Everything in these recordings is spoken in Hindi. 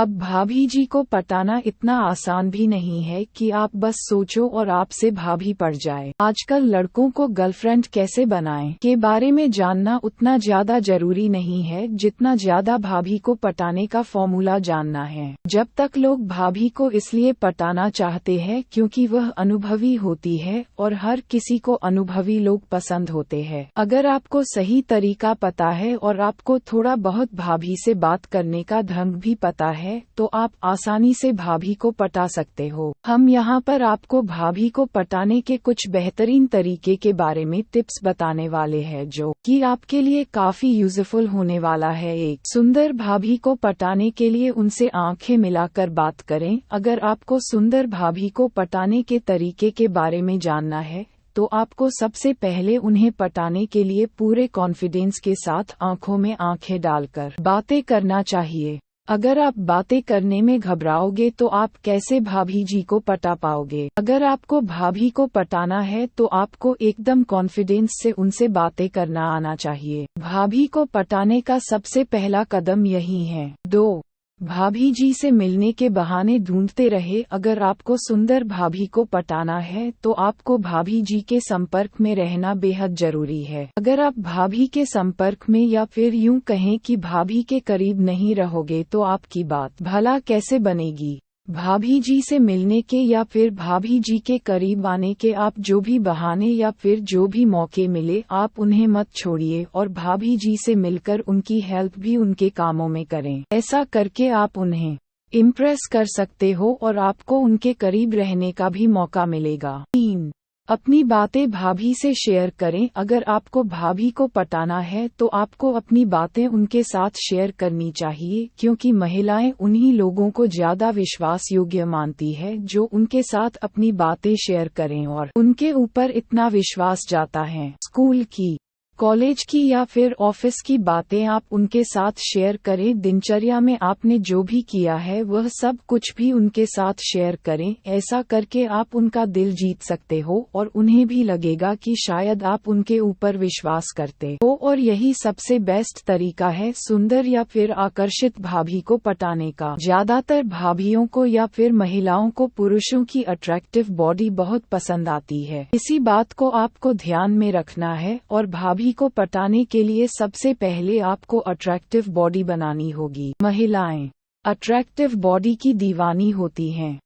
अब भाभी जी को पटाना इतना आसान भी नहीं है कि आप बस सोचो और आपसे भाभी पड़ जाए। आजकल लड़कों को गर्लफ्रेंड कैसे बनाएं के बारे में जानना उतना ज्यादा जरूरी नहीं है जितना ज्यादा भाभी को पटाने का फॉर्मूला जानना है। जब तक लोग भाभी को इसलिए पटाना चाहते हैं क्योंकि वह अनुभवी होती है और हर किसी को अनुभवी लोग पसंद होते हैं। अगर आपको सही तरीका पता है और आपको थोड़ा बहुत भाभी से बात करने का ढंग भी पता है तो आप आसानी से भाभी को पटा सकते हो। हम यहाँ पर आपको भाभी को पटाने के कुछ बेहतरीन तरीके के बारे में टिप्स बताने वाले हैं जो कि आपके लिए काफी यूजफुल होने वाला है। एक सुंदर भाभी को पटाने के लिए उनसे आंखें मिलाकर बात करें। अगर आपको सुंदर भाभी को पटाने के तरीके के बारे में जानना है तो आपको सबसे पहले उन्हें पटाने के लिए पूरे कॉन्फिडेंस के साथ आंखों में आंखें डालकर बातें करना चाहिए। अगर आप बातें करने में घबराओगे तो आप कैसे भाभी जी को पटा पाओगे। अगर आपको भाभी को पटाना है तो आपको एकदम कॉन्फिडेंस से उनसे बातें करना आना चाहिए। भाभी को पटाने का सबसे पहला कदम यही है। 2. भाभी जी से मिलने के बहाने ढूंढते रहे। अगर आपको सुंदर भाभी को पटाना है तो आपको भाभी जी के संपर्क में रहना बेहद जरूरी है। अगर आप भाभी के संपर्क में या फिर यूं कहें कि भाभी के करीब नहीं रहोगे तो आपकी बात भला कैसे बनेगी। भाभी जी से मिलने के या फिर भाभी जी के करीब आने के आप जो भी बहाने या फिर जो भी मौके मिले आप उन्हें मत छोड़िए और भाभी जी से मिलकर उनकी हेल्प भी उनके कामों में करें। ऐसा करके आप उन्हें इम्प्रेस कर सकते हो और आपको उनके करीब रहने का भी मौका मिलेगा। 3. अपनी बातें भाभी से शेयर करें। अगर आपको भाभी को पटाना है तो आपको अपनी बातें उनके साथ शेयर करनी चाहिए क्योंकि महिलाएं उन्हीं लोगों को ज्यादा विश्वास योग्य मानती है जो उनके साथ अपनी बातें शेयर करें और उनके ऊपर इतना विश्वास जाता है। स्कूल की, कॉलेज की या फिर ऑफिस की बातें आप उनके साथ शेयर करें। दिनचर्या में आपने जो भी किया है वह सब कुछ भी उनके साथ शेयर करें। ऐसा करके आप उनका दिल जीत सकते हो और उन्हें भी लगेगा कि शायद आप उनके ऊपर विश्वास करते हो और यही सबसे बेस्ट तरीका है सुंदर या फिर आकर्षित भाभी को पटाने का। ज्यादातर भाभियों को या फिर महिलाओं को पुरुषों की अट्रैक्टिव बॉडी बहुत पसंद आती है। इसी बात को आपको ध्यान में रखना है और भाभी को पटाने के लिए सबसे पहले आपको अट्रैक्टिव बॉडी बनानी होगी। महिलाएं अट्रैक्टिव बॉडी की दीवानी होती हैं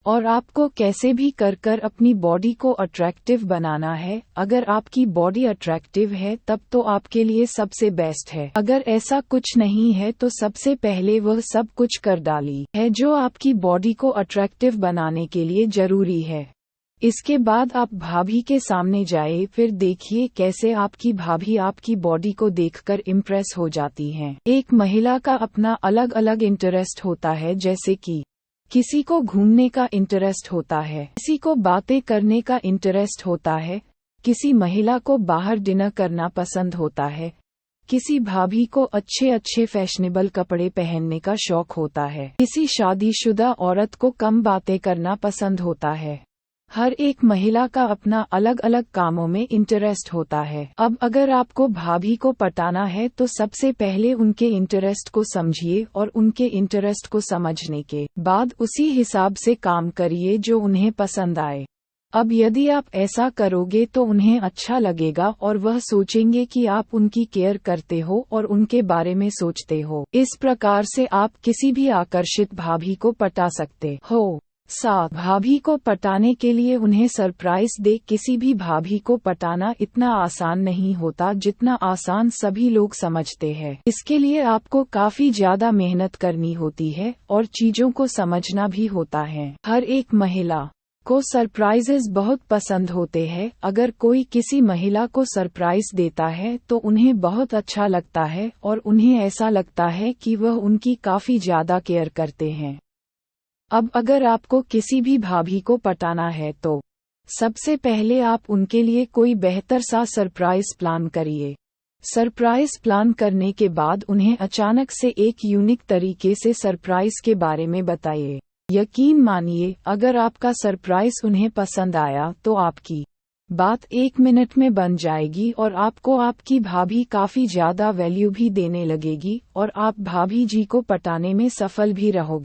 और आपको कैसे भी कर अपनी बॉडी को अट्रैक्टिव बनाना है। अगर आपकी बॉडी अट्रैक्टिव है तब तो आपके लिए सबसे बेस्ट है। अगर ऐसा कुछ नहीं है तो सबसे पहले वह सब कुछ कर डाली है जो आपकी बॉडी को अट्रैक्टिव बनाने के लिए जरूरी है। इसके बाद आप भाभी के सामने जाए, फिर देखिए कैसे आपकी भाभी आपकी बॉडी को देखकर इम्प्रेस हो जाती हैं। एक महिला का अपना अलग अलग इंटरेस्ट होता है, जैसे कि किसी को घूमने का इंटरेस्ट होता है, किसी को बातें करने का इंटरेस्ट होता है, किसी महिला को बाहर डिनर करना पसंद होता है, किसी भाभी को अच्छे अच्छे फैशनेबल कपड़े पहनने का शौक होता है, किसी शादीशुदा औरत को कम बातें करना पसंद होता है। हर एक महिला का अपना अलग अलग कामों में इंटरेस्ट होता है। अब अगर आपको भाभी को पटाना है तो सबसे पहले उनके इंटरेस्ट को समझिए और उनके इंटरेस्ट को समझने के बाद उसी हिसाब से काम करिए जो उन्हें पसंद आए। अब यदि आप ऐसा करोगे तो उन्हें अच्छा लगेगा और वह सोचेंगे कि आप उनकी केयर करते हो और उनके बारे में सोचते हो। इस प्रकार से आप किसी भी आकर्षित भाभी को पटा सकते हो। 7. भाभी को पटाने के लिए उन्हें सरप्राइज दे। किसी भी भाभी को पटाना इतना आसान नहीं होता जितना आसान सभी लोग समझते हैं। इसके लिए आपको काफी ज्यादा मेहनत करनी होती है और चीजों को समझना भी होता है। हर एक महिला को सरप्राइजेस बहुत पसंद होते हैं। अगर कोई किसी महिला को सरप्राइज देता है तो उन्हें बहुत अच्छा लगता है और उन्हें ऐसा लगता है कि वह उनकी काफी ज्यादा केयर करते हैं। अब अगर आपको किसी भी भाभी को पटाना है तो सबसे पहले आप उनके लिए कोई बेहतर सा सरप्राइज प्लान करिए। सरप्राइज प्लान करने के बाद उन्हें अचानक से एक यूनिक तरीके से सरप्राइज के बारे में बताइए। यकीन मानिए, अगर आपका सरप्राइज उन्हें पसंद आया तो आपकी बात 1 मिनट में बन जाएगी और आपको आपकी भाभी काफी ज्यादा वैल्यू भी देने लगेगी और आप भाभी जी को पटाने में सफल भी रहोगे।